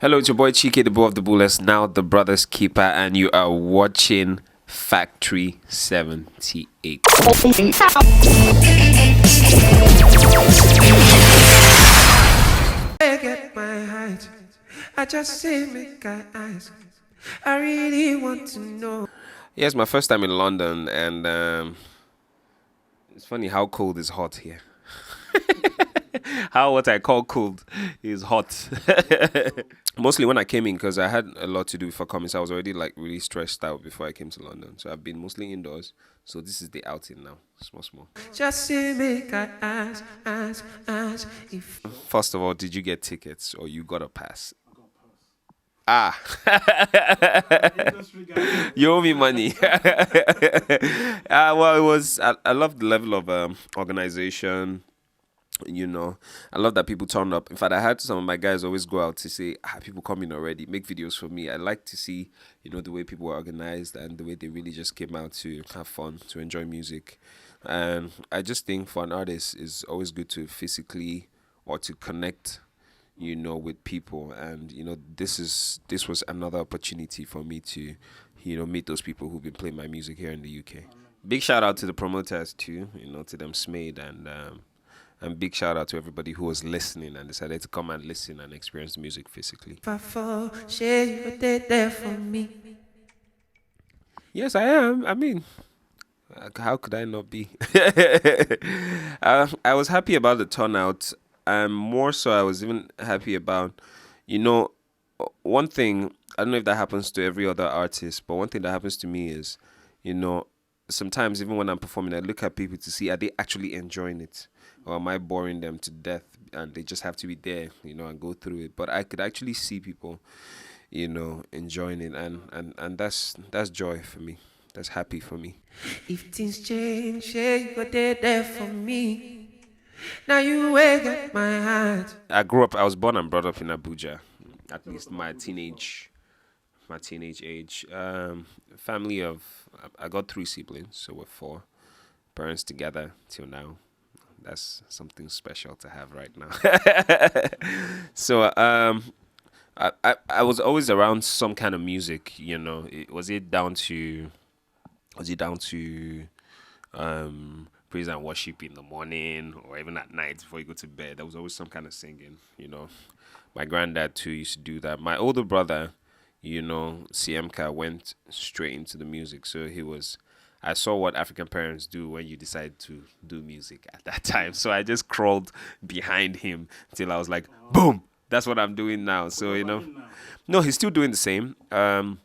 Hello, it's your boy Chiké, the Boo of The Booless, now the brother's keeper, and you are watching Factory78. I get my height. I just say make I ask. I really want to know. Yeah, it's my first time in London, and it's funny how cold is hot here. How what I call cold is hot. Mostly when I came in, because I had a lot to do before coming, so I was already like really stressed out before I came to London. So I've been mostly indoors. So this is the outing now, small. Just say make I ask if First of all, did you get tickets or you got a pass? Ah, you owe me money. Well, it was. I love the level of organization. I love that people turn up. In fact, I had some of my guys always go out to say, people coming already, make videos for me. I like to see, the way people were organized and the way they really just came out to have fun, to enjoy music. And I just think for an artist, it's always good to physically or to connect, with people. And, this was another opportunity for me to, meet those people who've been playing my music here in the UK. Big shout out to the promoters too, to them Smade and big shout out to everybody who was listening and decided to come and listen and experience the music physically. I fall, share you were there for me. Yes, I am. I mean, how could I not be? I was happy about the turnout. More so, I was even happy about, one thing. I don't know if that happens to every other artist, but one thing that happens to me is, sometimes even when I'm performing, I look at people to see are they actually enjoying it, or am I boring them to death and they just have to be there, and go through it. But I could actually see people, enjoying it, and that's joy for me. That's happy for me. If things change, share you were there for me. Now you wake up my heart. I was born and brought up in Abuja, at least my teenage age. Family of, I got 3 siblings, so we're 4. Parents together till now. That's something special to have right now. So I was always around some kind of music, Was it down to praise and worship in the morning or even at night before you go to bed? There was always some kind of singing, My granddad too used to do that. My older brother, CMK, went straight into the music. So I saw what African parents do when you decide to do music at that time. So I just crawled behind him till I was like, boom, that's what I'm doing now. So, no, he's still doing the same. In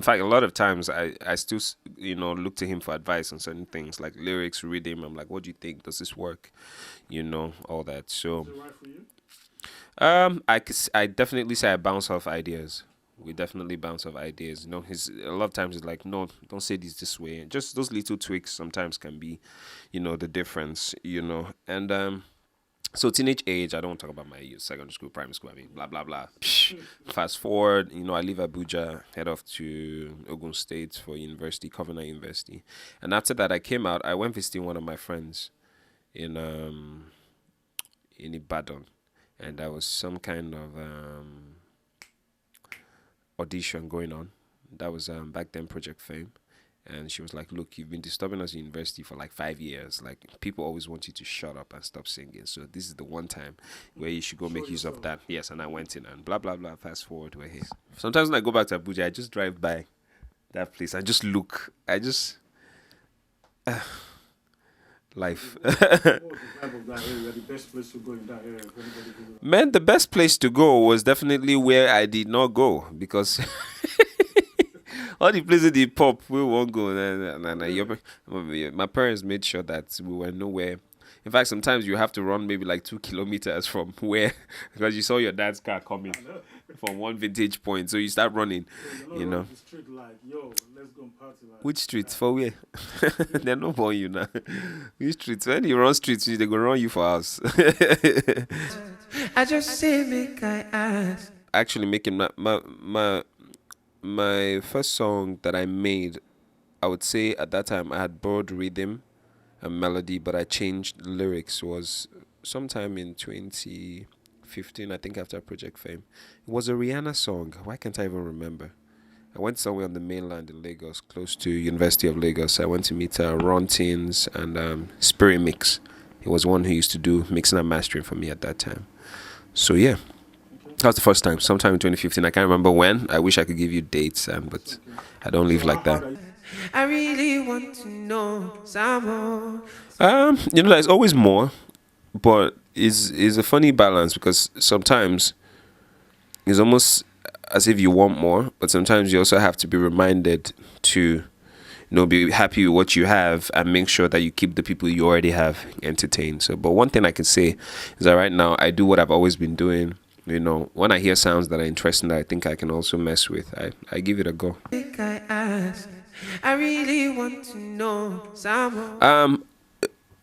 fact, a lot of times I still, look to him for advice on certain things like lyrics, rhythm. I'm like, what do you think? Does this work? All that. So, is it right for you? I definitely say I bounce off ideas. We definitely bounce off ideas. A lot of times it's like, no, don't say this way. And just those little tweaks sometimes can be, the difference, And so teenage age, I don't want to talk about my youth, secondary school, primary school, blah, blah, blah. Fast forward, I leave Abuja, head off to Ogun State for university, Covenant University. And after that, I came out, I went visiting one of my friends in Ibadan. And there was some kind of audition going on. That was back then Project Fame. And she was like, look, you've been disturbing us in university for like 5 years. Like, people always want you to shut up and stop singing. So this is the one time where you should go make use of that. Yes, and I went in and blah, blah, blah. Fast forward, we're here. Sometimes when I go back to Abuja, I just drive by that place. I just look. Life. What was the vibe of that area? The best place to go in that area? If anybody goes. Man, the best place to go was definitely where I did not go, because all the places they pop, we won't go. My parents made sure that we were nowhere. In fact, sometimes you have to run maybe like 2 kilometers from where, because you saw your dad's car coming from one vintage point, so you start running. The street like, yo, let's go and party. Like, Which streets? For where? They're not for you now. Which streets? When you run streets, they go run you for house. I just say make I ask. Actually, making my first song that I made, I would say at that time I had borrowed rhythm and melody, but I changed lyrics. Was sometime in 2015 2015, I think, after Project Fame. It was a Rihanna song. Why can't I even remember? I went somewhere on the mainland in Lagos, close to University of Lagos. I went to meet Ron Tins and Spirit Mix. He was one who used to do mixing and mastering for me at that time. So yeah, that was the first time. Sometime in 2015. I can't remember when. I wish I could give you dates, but I don't live like that. I really want to know some more. There's always more, but it's a funny balance because sometimes it's almost as if you want more, but sometimes you also have to be reminded to, be happy with what you have and make sure that you keep the people you already have entertained. So, but one thing I can say is that right now I do what I've always been doing. When I hear sounds that are interesting that I think I can also mess with, I give it a go. I really want to know some more.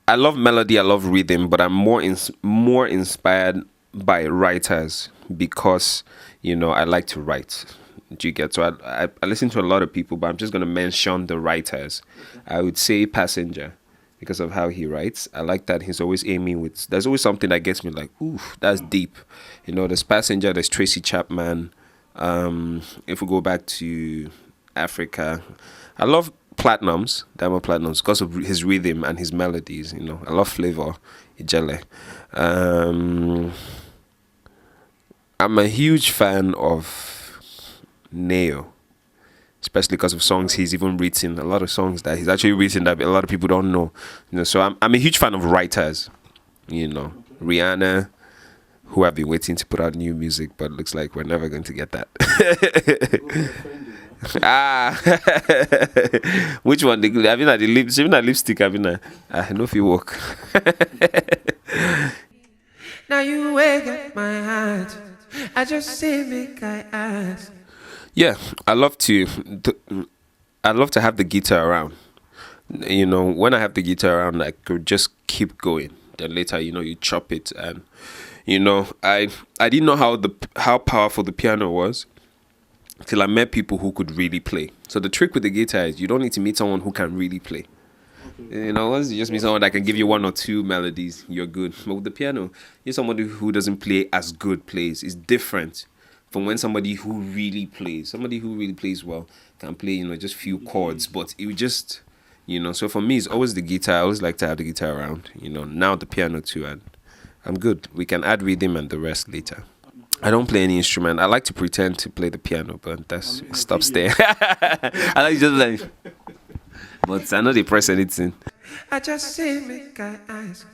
I love melody, I love rhythm, but I'm more inspired by writers because I like to write. Do you get? So I listen to a lot of people, but I'm just gonna mention the writers. I would say Passenger because of how he writes. I like that he's always aiming with. There's always something that gets me like, ooh, that's deep. There's Passenger, there's Tracy Chapman. If we go back to Africa, I love Platinums, Diamond Platinums, because of his rhythm and his melodies. I love Flavor Ijele. I'm a huge fan of Neo, especially because of songs he's even written. A lot of songs that he's actually written that a lot of people don't know. So I'm a huge fan of writers. Rihanna, who I've been waiting to put out new music, but looks like we're never going to get that. Which one? Having the lips, even a lipstick. Having I know if you walk. Now you wake up my heart. I just say make I ask. Yeah, I love to have the guitar around. When I have the guitar around, I could just keep going. Then later, you chop it, and I didn't know how powerful the piano was till I met people who could really play. So the trick with the guitar is you don't need to meet someone who can really play. Once you just meet someone that can give you one or two melodies, you're good. But with the piano, you're somebody who doesn't play as good plays. It's different from when somebody who really plays well can play, just few chords. But it would just, so for me, it's always the guitar. I always like to have the guitar around, now the piano too. And I'm good. We can add rhythm and the rest later. I don't play any instrument. I like to pretend to play the piano, but it stops there. I like just like... But I know they press anything. I just say make I ask.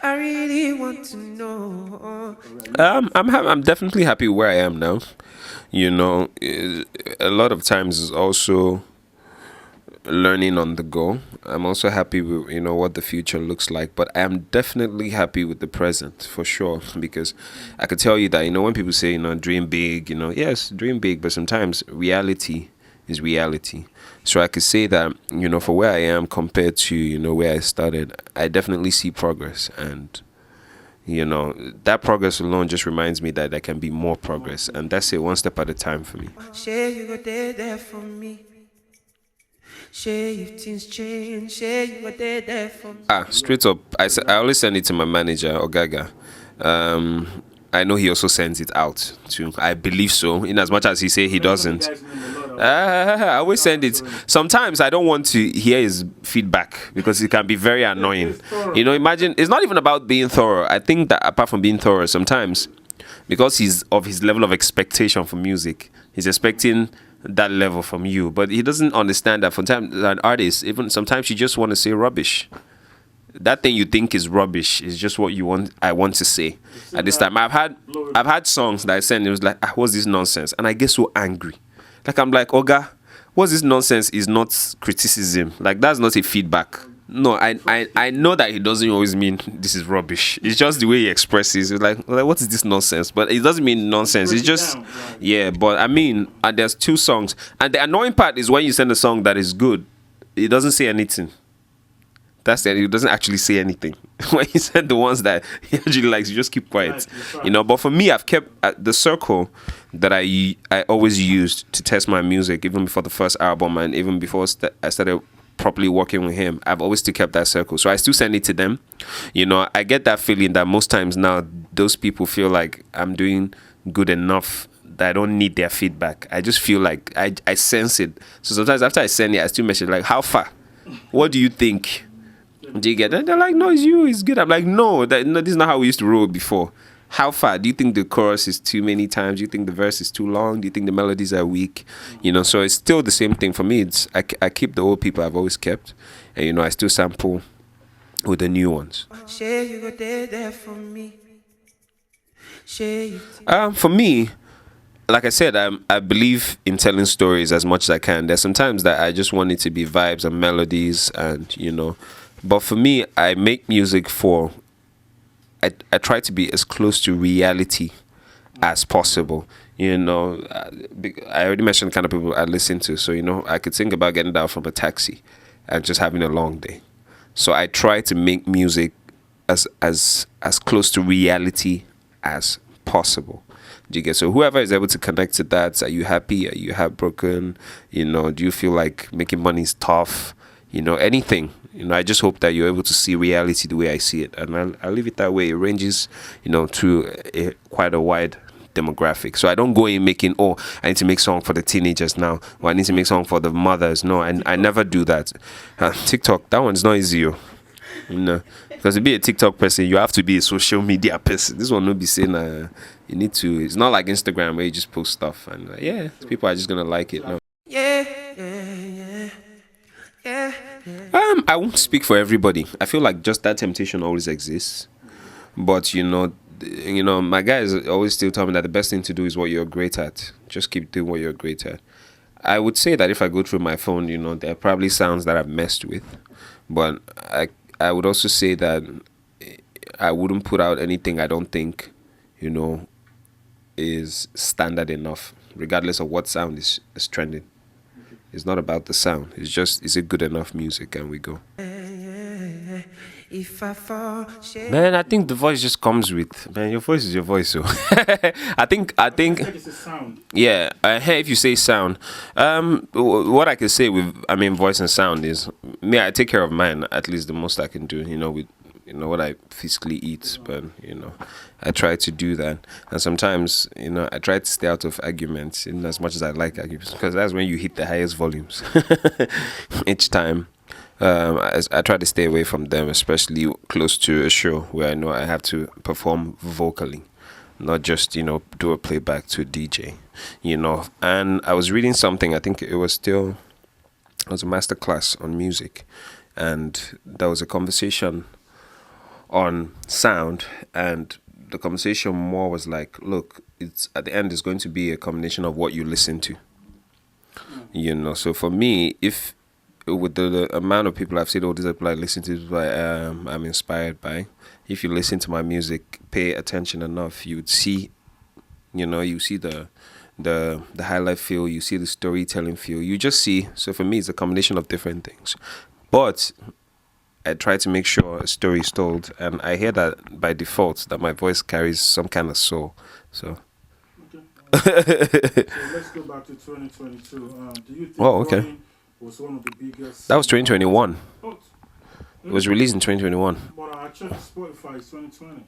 I really want to know. I'm definitely happy where I am now. A lot of times is also learning on the go. I'm also happy with what the future looks like, but I am definitely happy with the present for sure, because I could tell you that when people say dream big, yes, dream big, but sometimes reality is reality. So I could say that, for where I am compared to, where I started, I definitely see progress. And, that progress alone just reminds me that there can be more progress. And that's it, one step at a time for me. Share you were there for me. Share if things change. Share you were there for me. Straight up, I always send it to my manager, Ogaga. I know he also sends it out too. I believe so, in as much as he say he doesn't. I always send it. Sometimes I don't want to hear his feedback because it can be very annoying. Imagine, it's not even about being thorough. I think that apart from being thorough, sometimes because he's of his level of expectation for music, he's expecting that level from you, but he doesn't understand that sometimes an artist, even sometimes you just want to say rubbish. That thing you think is rubbish is just what I want to say at this time. I've had songs that I sent, it was like, what's this nonsense? And I get so angry. Like, I'm like, Oga, what's this nonsense is not criticism. Like, that's not a feedback. No, I know that he doesn't always mean this is rubbish. It's just the way he expresses. It's like what is this nonsense? But it doesn't mean nonsense. It's just, yeah, but I mean, and there's two songs. And the annoying part is when you send a song that is good, it doesn't say anything. That's it. It doesn't actually say anything. When you send the ones that he actually likes, you just keep quiet. But for me, I've kept the circle that I always used to test my music, even before the first album and even before I started properly working with him, I've always still kept that circle. So I still send it to them. I get that feeling that most times now those people feel like I'm doing good enough that I don't need their feedback. I just feel like I sense it. So sometimes after I send it, I still message like, how far? What do you think? Do you get that? They're like, no, it's you, it's good. I'm like, no, this is not how we used to roll before. How far? Do you think the chorus is too many times? Do you think the verse is too long? Do you think the melodies are weak? So it's still the same thing for me. It's I keep the old people I've always kept, and I still sample with the new ones. For me, like I said, I believe in telling stories as much as I can. There's sometimes that I just want it to be vibes and melodies, and but for me, I make music for. I try to be as close to reality as possible. I already mentioned the kind of people I listen to. So, I could think about getting down from a taxi and just having a long day. So I try to make music as close to reality as possible. Do you get? So whoever is able to connect to that, are you happy? Are you heartbroken? Do you feel like making money is tough? Anything. I just hope that you're able to see reality the way I see it, and I'll leave it that way. It ranges, to quite a wide demographic. So I don't go in making, I need to make song for the teenagers now, or I need to make song for the mothers. No, I never do that. TikTok, that one's not easy, because to be a TikTok person, you have to be a social media person. This one will be saying, you need to. It's not like Instagram where you just post stuff and people are just gonna like it. No. I won't speak for everybody. I feel like just that temptation always exists. But my guys always still tell me that the best thing to do is what you're great at. Just keep doing what you're great at. I would say that if I go through my phone, there are probably sounds that I've messed with. But I would also say that I wouldn't put out anything I don't think, is standard enough, regardless of what sound is trending. It's not about the sound. It's just, is it good enough music? And we go. Man, I think the voice just comes with. Man, your voice is your voice. So I think. It's a sound. Yeah. If you say sound, what I can say with, voice and sound is, me. I take care of mine. At least the most I can do. With what I physically eat, but I try to do that. And sometimes I try to stay out of arguments in as much as I like arguments, because that's when you hit the highest volumes each time. I try to stay away from them, especially close to a show where I know I have to perform vocally, not just do a playback to a DJ. And I was reading something, I think it was a master class on music, and there was a conversation on sound, and the conversation more was like, look, it's at the end is going to be a combination of what you listen to. So for me, if with the amount of people I've seen, all these people I listen to, I'm inspired by, if you listen to my music, pay attention enough, you would see, you see the highlight feel, you see the storytelling feel, you just see. So for me, it's a combination of different things, but I try to make sure a story is told, and I hear that by default that my voice carries some kind of soul. So. Okay. So let's go back to 2022. Do you think Running was one of the biggest? That was 2021. Oh, It was released in 2021. But I checked Spotify, it's 2020.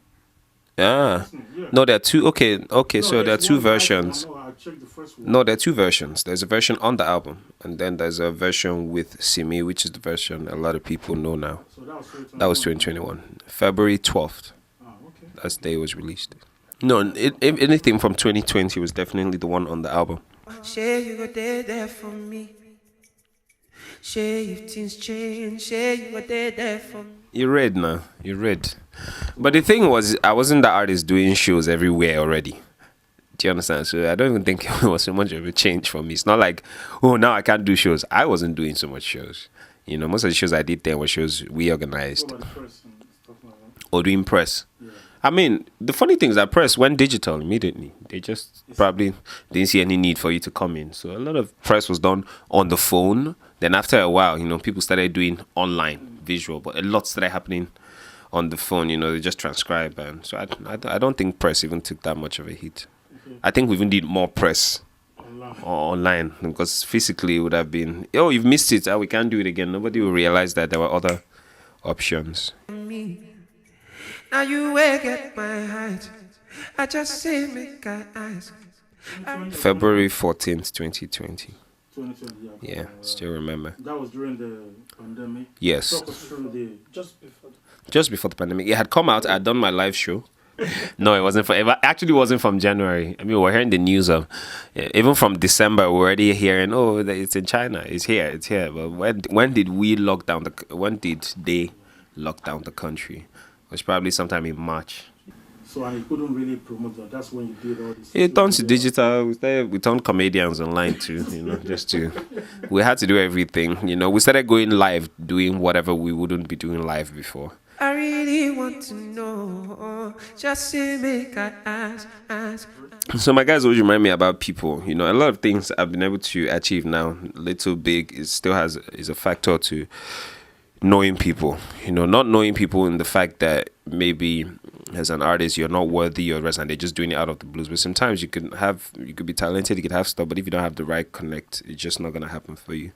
Yeah. No, there are two. Okay. No, so there are two versions. I checked the first one. No, there are two versions. There's a version on the album, and then there's a version with Simi, which is the version a lot of people know now. So that was 2021. February 12th. Okay. That's the day it was released. No, anything from 2020 was definitely the one on the album. Say you were there for me. Say if things change. Say you were there for me. You read now. You read. But the thing was, I wasn't the artist doing shows everywhere already. Do you understand? So I don't even think it was so much of a change for me. It's not like, now I can't do shows. I wasn't doing so much shows. Most of the shows I did then were shows we organized. Or doing press. Yeah. The funny thing is that press went digital immediately. They just probably didn't see any need for you to come in. So a lot of press was done on the phone. Then after a while, people started doing online visual, but a lot started happening on the phone. They just transcribe, and so I don't think press even took that much of a hit. I think we even did more press online, because physically it would have been, oh, you've missed it, we can't do it again. Nobody will realize that there were other options. Now you wake at my height. I just say make I ask. February 14th, 2020. 2020, Yeah, still remember. That was during the pandemic. Yes. Talk us through Just before the pandemic. It had come out. I had done my live show. No, it wasn't. It actually wasn't from January. I mean, we're hearing the news of, even from December, we're already hearing, oh, it's in China. It's here. But when did we lock down when did they lock down the country? It was probably sometime in March. So, and you couldn't really promote that. That's when you did all this. It turned to digital. We turned comedians online too, we had to do everything. We started going live, doing whatever we wouldn't be doing live before. I really want to know. Just say make I ask. So my guys always remind me about people. A lot of things I've been able to achieve now, little, big, is a factor to knowing people. Not knowing people in the fact that maybe as an artist you're not worthy or rest and they're just doing it out of the blues. But sometimes you could be talented, you could have stuff, but if you don't have the right connect, it's just not gonna happen for you.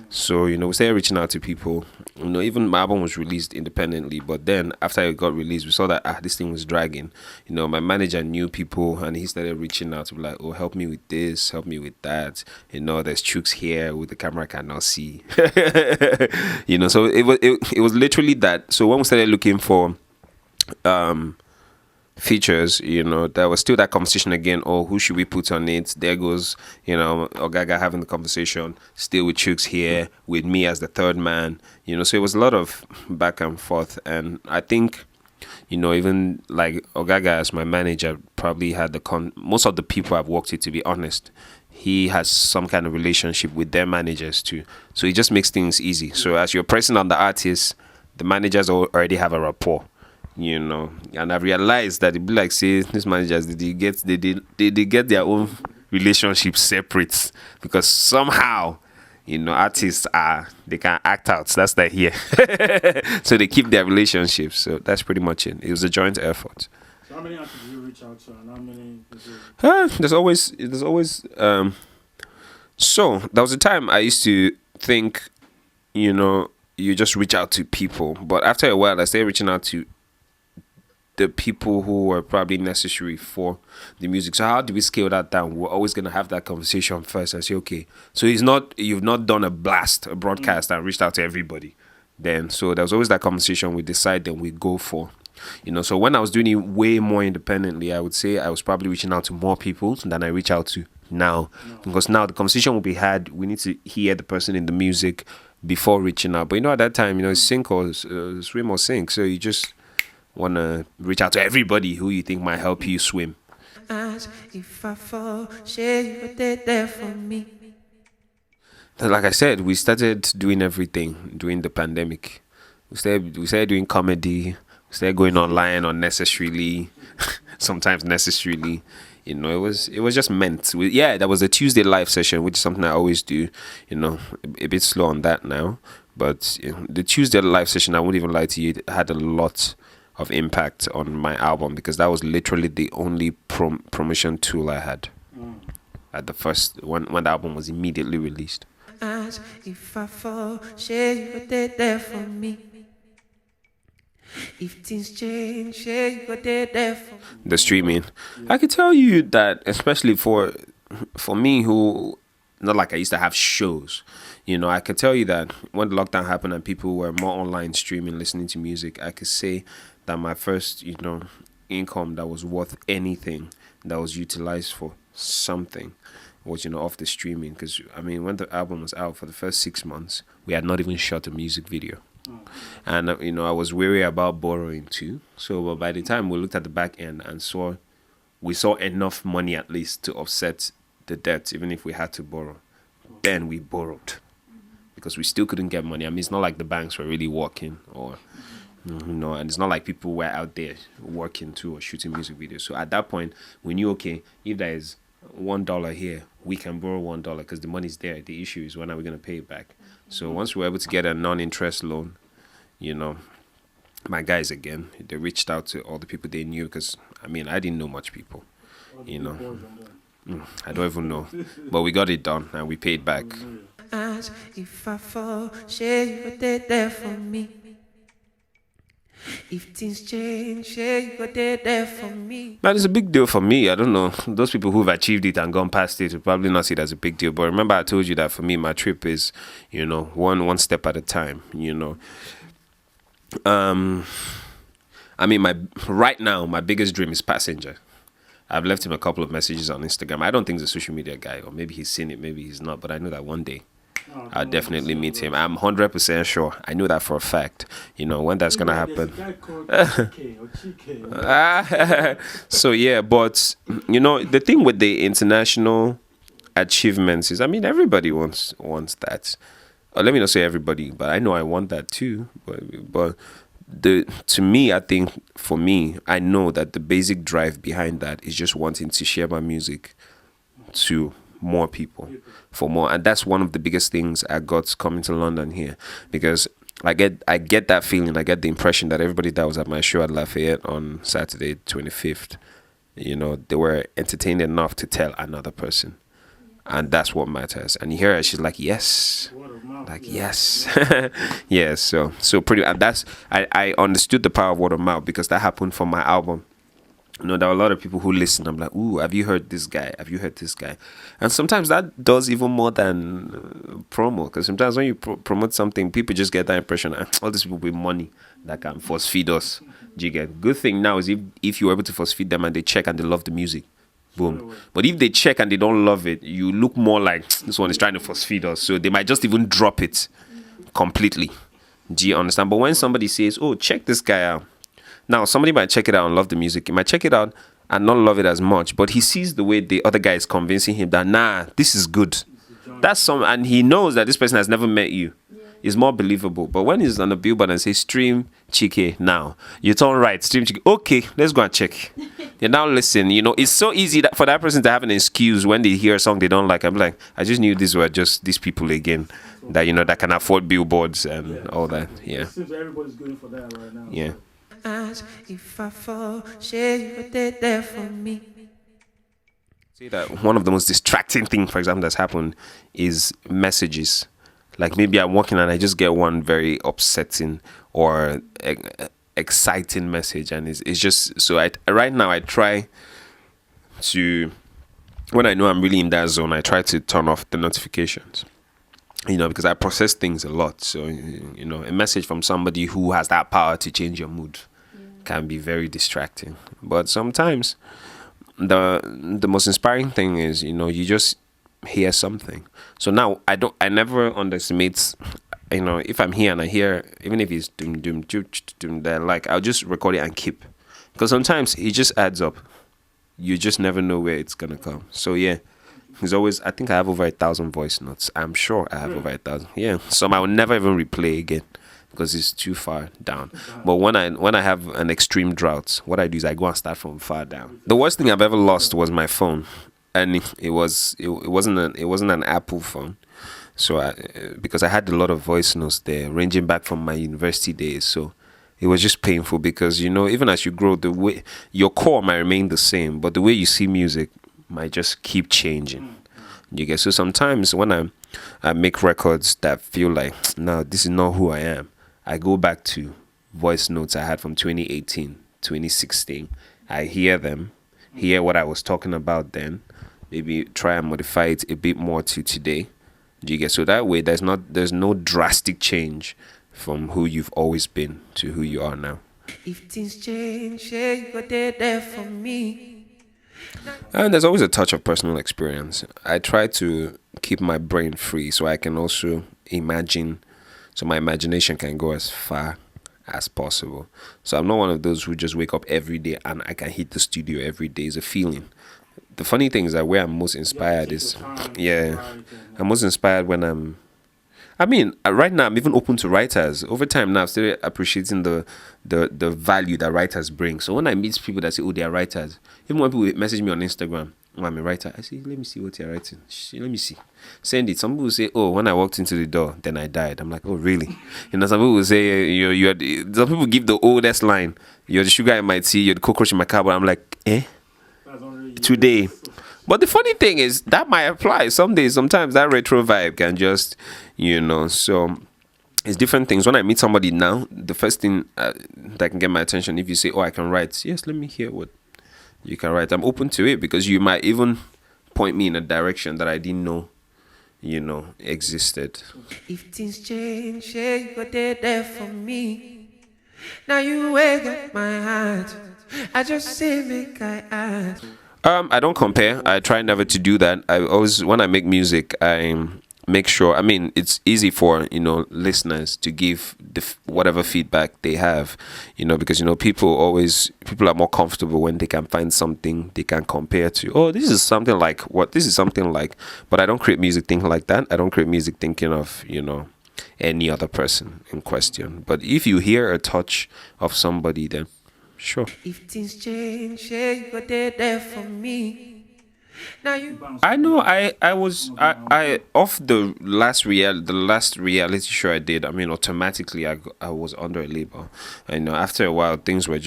So we started reaching out to people. Even my album was released independently, but then after it got released, we saw that this thing was dragging. My manager knew people and he started reaching out to be like, oh, help me with this, help me with that. There's Chooks here with the camera I cannot see. So it was literally that. So when we started looking for features, there was still that conversation again. Oh, who should we put on it? There goes, Ogaga having the conversation, still with Chooks here, with me as the third man, so it was a lot of back and forth. And I think, even like Ogaga as my manager probably had most of the people I've worked with, to be honest, he has some kind of relationship with their managers too. So it just makes things easy. So as you're pressing on the artist, the managers already have a rapport. And I've realized that it'd be like, say, these managers, they get their own relationships separate, because somehow, artists they can act out. That's the here. So they keep their relationships. So that's pretty much it. It was a joint effort. So how many artists did you reach out to, and how many? There's always. So there was a time I used to think, you just reach out to people, but after a while, I started reaching out to the people who were probably necessary for the music. So how do we scale that down? We're always going to have that conversation first and say, okay, so you've not done a broadcast and reached out to everybody. Then, so there was always that conversation we decide, then we go for. So when I was doing it way more independently, I would say I was probably reaching out to more people than I reach out to now. Because now the conversation will be had, we need to hear the person in the music before reaching out. But at that time, it's sink or swim or sink. So you just want to reach out to everybody who you think might help you swim. If I fall, share you there for me. Like I said, we started doing everything during the pandemic. We started doing comedy. We started going online unnecessarily, sometimes necessarily. It was just meant. There was a Tuesday live session, which is something I always do. A bit slow on that now, but the Tuesday live session, I won't even lie to you, it had a lot of impact on my album, because that was literally the only promotion tool I had at the first when the album was immediately released. If I fall, share you there for me. If things change, share you there for me. The streaming, I could tell you that, especially for me, who not like I used to have shows. I could tell you that when the lockdown happened and people were more online streaming, listening to music, I could say that my first, income that was worth anything, that was utilized for something, was, off the streaming. Because, when the album was out for the first 6 months, we had not even shot a music video. And, I was wary about borrowing too. So by the time we looked at the back end and we saw enough money at least to offset the debt, even if we had to borrow, then we borrowed. Because we still couldn't get money. It's not like the banks were really working, or and it's not like people were out there working too or shooting music videos. So at that point, we knew, okay, if there is $1 here, we can borrow $1 because the money's there. The issue is, when are we going to pay it back? So once we were able to get a non-interest loan, my guys again, they reached out to all the people they knew, because I didn't know much people, I don't even know. But we got it done and we paid back. As if I fall, share you were there for me. If things change, share you were there for me. That is a big deal for me. I don't know. Those people who've achieved it and gone past it will probably not see it as a big deal. But remember, I told you that for me, my trip is, one step at a time, I mean, right now, my biggest dream is Passenger. I've left him a couple of messages on Instagram. I don't think he's a social media guy, or maybe he's seen it, maybe he's not. But I know that one day I'll definitely meet him. I'm 100% sure. I know that for a fact. When that's gonna happen. There's a guy called Chiké or Chiké. So yeah, but the thing with the international achievements is, I mean, everybody wants that. Or let me not say everybody, but I know I want that too. But to me, I think for me, I know that the basic drive behind that is just wanting to share my music to more people, for more. And that's one of the biggest things I got coming to London here, because I get that feeling, I get the impression that everybody that was at my show at Lafayette on Saturday 25th, they were entertained enough to tell another person. And that's what matters. And you hear her, she's like, yes. Like, yes. Yes. So pretty, and that's, I understood the power of word of mouth, because that happened for my album. There are a lot of people who listen. I'm like, ooh, have you heard this guy? Have you heard this guy? And sometimes that does even more than promo, because sometimes when you promote something, people just get that impression, all these people with money that can force feed us. Do you get? Good thing now is if you're able to force feed them and they check and they love the music, boom. But if they check and they don't love it, you look more like this one is trying to force feed us. So they might just even drop it completely. Do you understand? But when somebody says, oh, check this guy out. Now, somebody might check it out and love the music. He might check it out and not love it as much. But he sees the way the other guy is convincing him that, nah, this is good. And he knows that this person has never met you. It's more believable. But when he's on the billboard and says, stream Chiké now, you turn right, stream Chiké. Okay, let's go and check. You now listen. It's so easy for that person to have an excuse when they hear a song they don't like. I'm like, I just knew these were just these people again that, that can afford billboards and all that. Yeah. It seems everybody's going for that right now. Yeah. As if I fall, share you were there for me. See that one of the most distracting things, for example, that's happened is messages. Like maybe I'm walking and I just get one very upsetting or exciting message, and it's just so. Right now I try to, when I know I'm really in that zone, I try to turn off the notifications. Because I process things a lot. So a message from somebody who has that power to change your mood can be very distracting. But sometimes the most inspiring thing is you just hear something. So now I never underestimate, if I'm here and I hear, even if it's doom doom doom doom, like I'll just record it and keep, because sometimes it just adds up. You just never know where it's gonna come. So yeah, it's always, I think I have over 1,000 voice notes. I'm sure I have over 1,000. Yeah, some I will never even replay again because it's too far down. But when I have an extreme drought, what I do is I go and start from far down. The worst thing I've ever lost was my phone, and it wasn't an Apple phone. So because I had a lot of voice notes there, ranging back from my university days. So it was just painful because even as you grow, the way your core might remain the same, but the way you see music might just keep changing. You get? So sometimes when I make records that feel like, no, this is not who I am, I go back to voice notes I had from 2018, 2016. I hear them, hear what I was talking about then, maybe try and modify it a bit more to today. Do you get? So that way there's no drastic change from who you've always been to who you are now. If things change, yeah, you were there for me. And there's always a touch of personal experience. I try to keep my brain free so I can also imagine, so my imagination can go as far as possible. So I'm not one of those who just wake up every day and I can hit the studio every day. It's a feeling. The funny thing is that where I'm most inspired is, I'm most inspired when right now I'm even open to writers. Over time now, I'm still appreciating the value that writers bring. So when I meet people that say, oh, they are writers, even when people message me on Instagram, oh, I'm a writer, I say, let me see what you're writing. Let me see. Send it. Some people say, oh, when I walked into the door, then I died. I'm like, oh, really? Some people say, some people give the oldest line, you're the sugar in my tea, you're the cockroach in my car, but I'm like, today. But the funny thing is that might apply someday. Sometimes that retro vibe can just, so it's different things. When I meet somebody now, the first thing that can get my attention, if you say, "Oh, I can write," yes, let me hear what you can write. I'm open to it because you might even point me in a direction that I didn't know, existed. If things change, you were there for me. Now you wake up my heart. I just say make I ask. I don't compare. I try never to do that. I always, when I make music, I make sure. I mean, it's easy for listeners to give whatever feedback they have, because people are more comfortable when they can find something they can compare to. Oh, this is something like what? This is something like. But I don't create music thinking like that. I don't create music thinking of any other person in question. But if you hear a touch of somebody, then sure. If things change, you were there for me. Now you. I know. I was off the last reality show I did. I mean, automatically I was under a label. I know. After a while, things were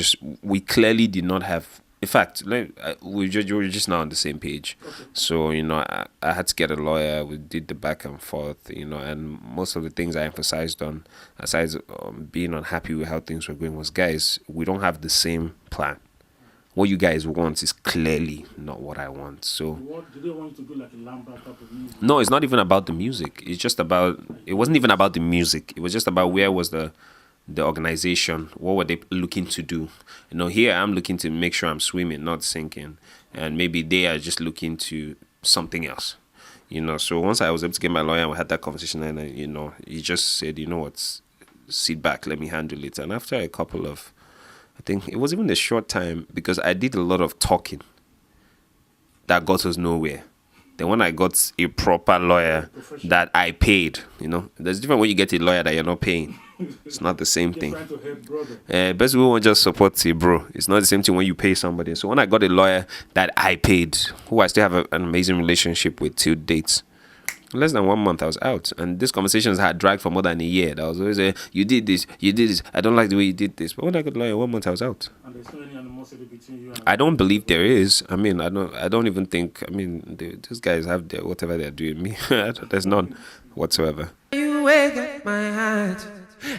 we clearly did not have. In fact, we were just not on the same page. Okay. So I had to get a lawyer. We did the back and forth. And most of the things I emphasized on, aside being unhappy with how things were going, was, guys, we don't have the same plan. What you guys want is clearly not what I want. So do they want you to do like a Lambda type of music? No, it's not even about the music. It's just about. It wasn't even about the music. It was just about where was the organization. What were they looking to do? Here I'm looking to make sure I'm swimming, not sinking, and maybe they are just looking to something else. So once I was able to get my lawyer and we had that conversation, and he just said, what, sit back, let me handle it. And after a couple of, I think it was even a short time, because I did a lot of talking that got us nowhere. Then when I got a proper lawyer that I paid, there's a difference when you get a lawyer that you're not paying. It's not the same thing. Trying to help brother. Best we won't just support a bro. It's not the same thing when you pay somebody. So when I got a lawyer that I paid, who I still have an amazing relationship with till dates, less than 1 month I was out. And these conversations had dragged for more than a year. That was always you did this, I don't like the way you did this. But when I got a lawyer, 1 month I was out. And there's no any animosity between you and I don't believe there is. I mean, I don't even think. I mean, these guys have their whatever they're doing. Me, there's none whatsoever. You wake up my heart.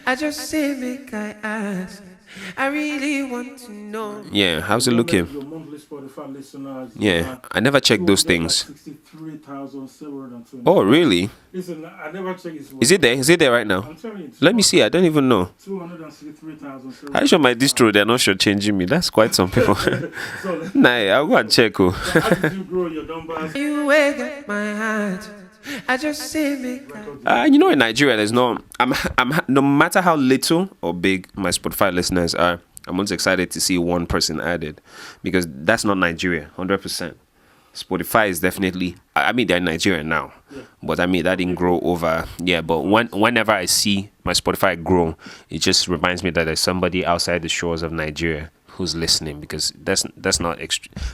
I just say make I ask. I really want to know. Yeah, how's it looking? Your monthly Spotify listeners. Yeah, I never checked those things. 63,720. Oh, really? Listen, I never checked it. Is it there? Is it there right now? I'm telling you. Let me see. I don't even know. 263,000. I show my distro. They're not shortchanging me. That's quite some people. Nah, I'll go and check. How did you grow your numbers? You wake up my heart. I just say make in Nigeria, there's no. I'm no matter how little or big my Spotify listeners are, I'm always excited to see one person added, because that's not Nigeria, 100%. Spotify is definitely. I mean, they're in Nigeria now, but I mean that didn't grow over. Yeah, but whenever I see my Spotify grow, it just reminds me that there's somebody outside the shores of Nigeria who's listening, because that's not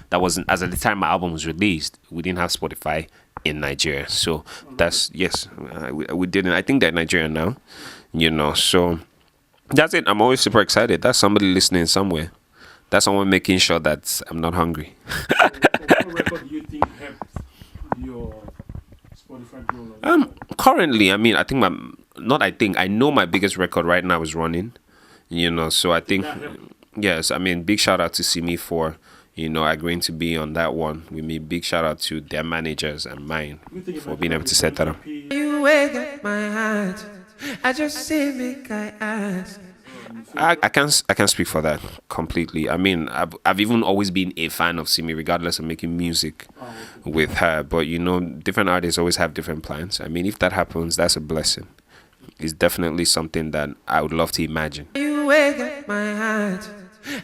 that wasn't, as at the time my album was released, we didn't have Spotify in Nigeria. So that's, yes, we didn't. I think they're Nigerian now, so that's it. I'm always super excited. That's somebody listening somewhere. That's someone making sure that I'm not hungry. What record do you think helped your Spotify grow? Currently, I mean, I know my biggest record right now is running, so I think, yes, I mean, big shout out to See Me for agreeing to be on that one with me. Big shout out to their managers and mine for being able to set that up. you wake up my heart. I just say make I ask. I can't speak for that completely. I mean, I've even always been a fan of Simi, regardless of making music with her. But different artists always have different plans. I mean, if that happens, that's a blessing. It's definitely something that I would love to imagine. You wake up my heart.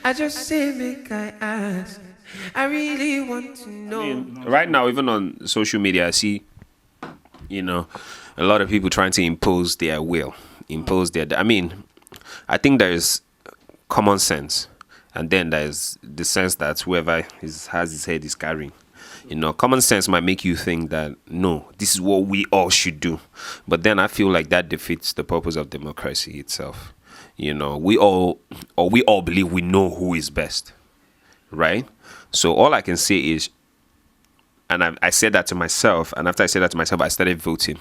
I just say make I ask. I really want to know. I mean, right now, even on social media, I see, a lot of people trying to impose their will, I mean, I think there's common sense, and then there's the sense that whoever has his head is carrying. Common sense might make you think that, no, this is what we all should do. But then I feel like that defeats the purpose of democracy itself. We all believe we know who is best, right? So all I can say is, and I said that to myself. And after I said that to myself, I started voting.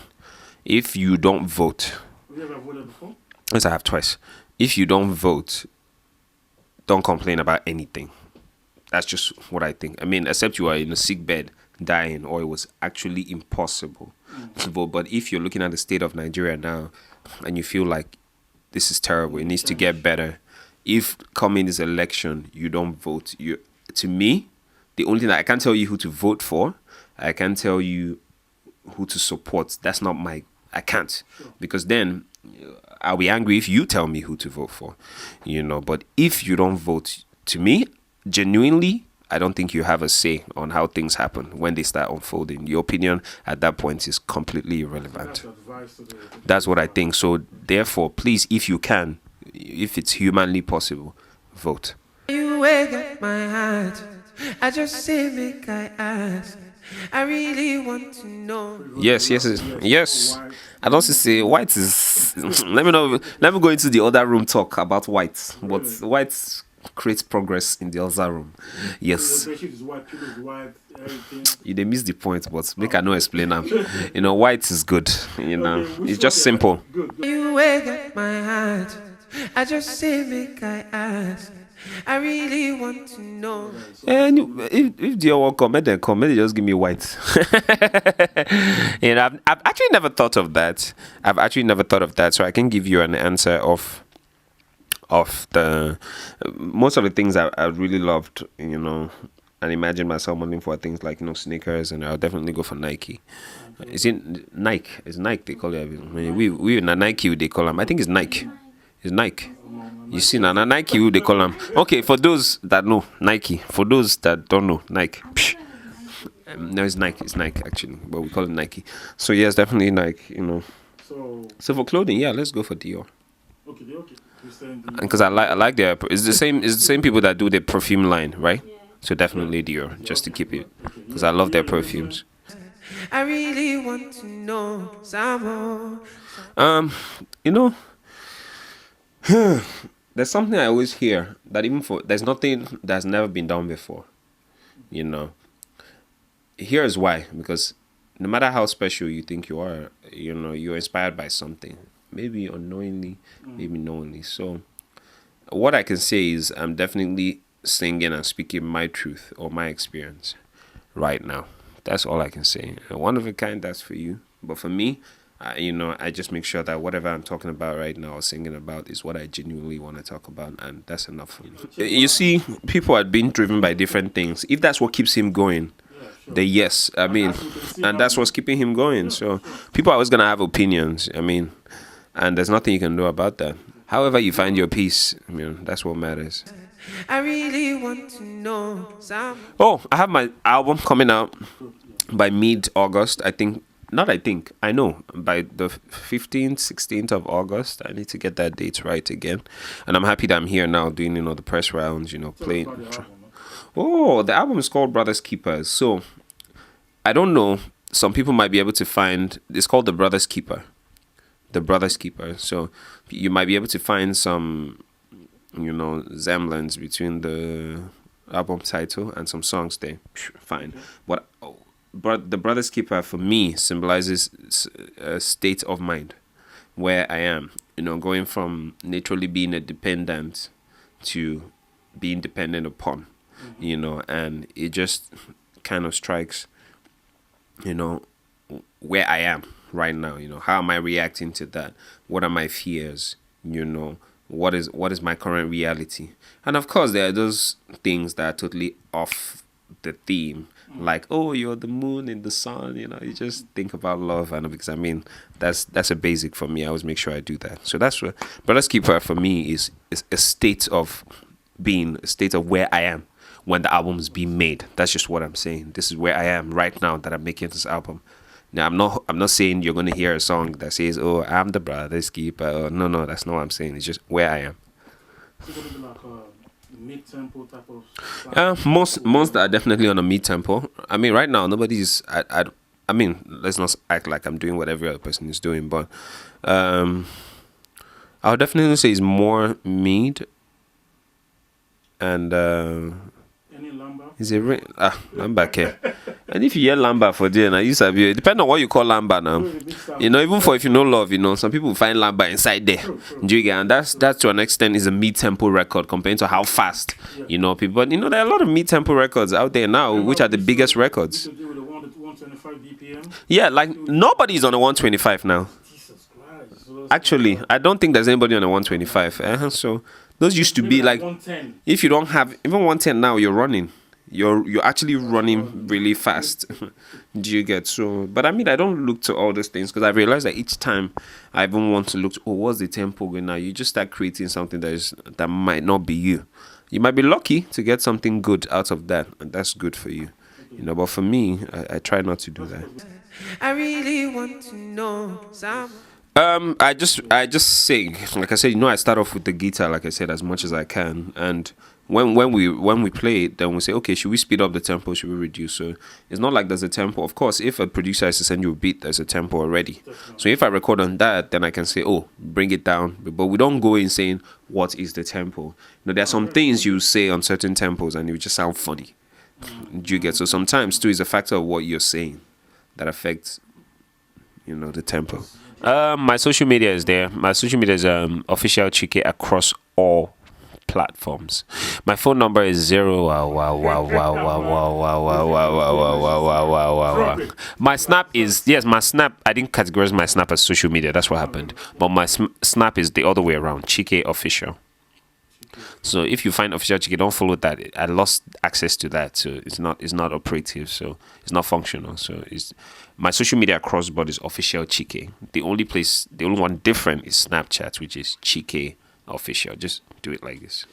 If you don't vote, Have you ever voted before? yes, I have twice. If you don't vote, don't complain about anything. That's just what I think. I mean, except you are in a sick bed dying, or it was actually impossible to vote. But if you're looking at the state of Nigeria now, and you feel like this is terrible, it needs to get better. If coming this election, you don't vote, to me, the only thing I can't tell you who to vote for, I can't tell you who to support. That's not I can't, because then I'll be angry if you tell me who to vote for, But if you don't vote, to me, genuinely, I don't think you have a say on how things happen when they start unfolding. Your opinion at that point is completely irrelevant. That's what I think. So therefore, please, if you can, if it's humanly possible, vote. You wake up my heart. I just say make I ask. I really want to know. Yes. I don't say white is. Let me know. Let me go into the other room talk about white. But white creates progress in the other room. Yes. You they miss the point, but make I no explain them. White is good. It's just simple. You wake up my heart. I just say make I ask. I really want to know. And if they all come, let them come. Let them just give me white. I've actually never thought of that. So I can give you an answer of the most of the things I really loved, and imagine myself wanting for things like sneakers, and I'll definitely go for Nike. Is it Nike? It's Nike they call it. I mean, we in Nike they call them. I think it's Nike. It's Nike. You see now Nike who they call them. Okay, for those that know, Nike. For those that don't know, Nike. No, it's Nike. It's Nike actually, but we call it Nike. So yes, definitely Nike. So for clothing, yeah, let's go for Dior. Okay. Because I like their. It's the same people that do the perfume line, right? Yeah. So definitely Dior, just to keep it, because I love their perfumes. I really want to know some more. There's something I always hear that there's nothing that's never been done before. Here's why: because no matter how special you think you are, you're inspired by something. Maybe unknowingly, maybe knowingly. So what I can say is I'm definitely singing and speaking my truth or my experience right now. That's all I can say. One of a kind, that's for you. But for me, I just make sure that whatever I'm talking about right now or singing about is what I genuinely want to talk about. And that's enough for me. You see, people are being driven by different things. If that's what keeps him going, then yes. I mean, and that's what's keeping him going. So people are always going to have opinions. I mean, and there's nothing you can do about that. However you find your peace, that's what matters. I really want to know some. Oh, I have my album coming out by mid-August. I know by the 15th, 16th of August. I need to get that date right again. And I'm happy that I'm here now doing, the press rounds, playing. Oh, the album is called Brothers Keepers. So, I don't know. Some people might be able to find, it's called The Brothers Keeper. The Brothers Keeper. So you might be able to find some, semblance between the album title and some songs there. Fine. But The Brothers Keeper for me symbolizes a state of mind where I am, going from naturally being a dependent to being dependent upon, and it just kind of strikes, where I am right now. How am I reacting to that? What are my fears? What is my current reality? And of course, there are those things that are totally off the theme, like, oh, you're the moon and the sun. You just think about love, and because that's a basic for me. I always make sure I do that. So that's what Brothers Keeper for me is a state of being, a state of where I am when the album is being made. That's just what I'm saying. This is where I am right now that I'm making this album. Now, I'm not saying you're going to hear a song that says, oh, I'm the Brothers Keeper. No, that's not what I'm saying. It's just where I am. Is it like a mid-tempo type of... Most are definitely on a mid-tempo. I mean, right now, nobody's... I mean, let's not act like I'm doing what every other person is doing, but I'll definitely say it's more mid and... Any Lamba? Lamba care. And if you hear Lamba for there, now you sabi. Depend on what you call Lamba now. You know, even for if you know love, you know, some people find Lamba inside there. Do you get? And that's to an extent is a mid-tempo record compared to how fast, you know, people. But you know, there are a lot of mid-tempo records out there now, which are the biggest records. 125 BPM? Yeah, like nobody's on a 125 now. Jesus Christ. So Actually, I don't think there's anybody on a 125. So those used to be maybe like 110. if you don't have even 110 now, you're running. You're actually running really fast. Do you get? So? But I mean, I don't look to all those things because I realized that each time I even want to look to, what's the tempo going now? You just start creating something that might not be you. You might be lucky to get something good out of that, and that's good for you. You know, but for me, I try not to do that. I really want to know some. I just sing. Like I said, you know, I start off with the guitar, like I said, as much as I can, and when we play it, then we say, okay, should we speed up the tempo? Should we reduce? So it's not like there's a tempo. Of course, if a producer has to send you a beat, there's a tempo already. So if I record on that, then I can say, oh, bring it down. But we don't go in saying what is the tempo. You know, there are some things you say on certain tempos, and it just sound funny. Do you get? So sometimes too is a factor of what you're saying that affects, you know, the tempo. My social media is there. My social media is official Chiké across all platforms. My phone number is 0. My snap is my snap. I didn't categorize my snap as social media. That's what happened. But my snap is the other way around. Chiké official. So if you find official Chiké, don't follow that. I lost access to that, so it's not operative, so it's not functional. So it's my social media across board is official Chiké. The only one different is Snapchat, which is Chiké official. Just do it like this.